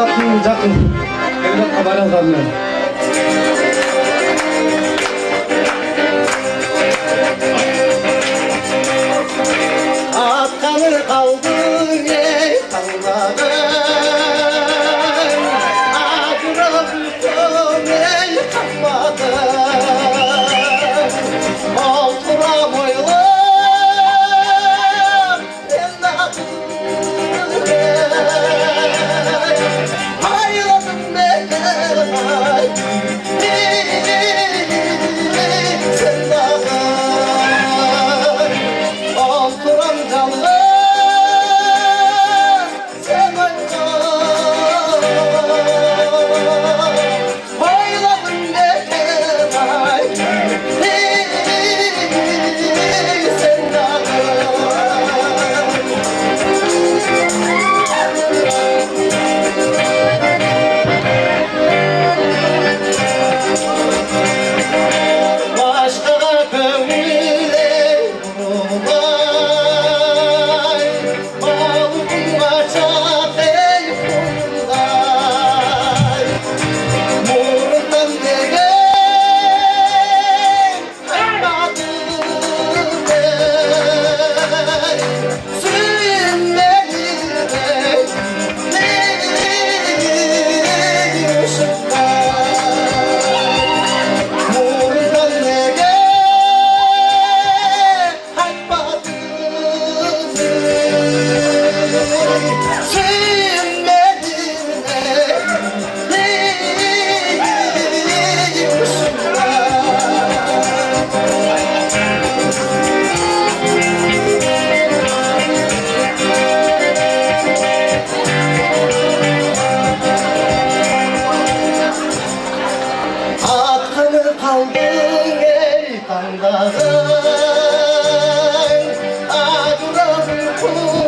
Sakın sakın. Evlat kabara sanmıyorum. Atkanır kaldın ey kanlarım. Acıra büktüm ey kanmadım. Altıram oylum evladım ey. Hayladım beni ay. Sen dağlar altıram canlı. Sen aylar hayladım beni ay. Sen başka gönüle vurulay, bağrıma çat ey kurulay. Vurdan degen kaymadım ey, sürünmeli ey, ne ışıklar. Vurdan degen kaymadım Atkanı kaldın ey kandarım. Acıra büktüm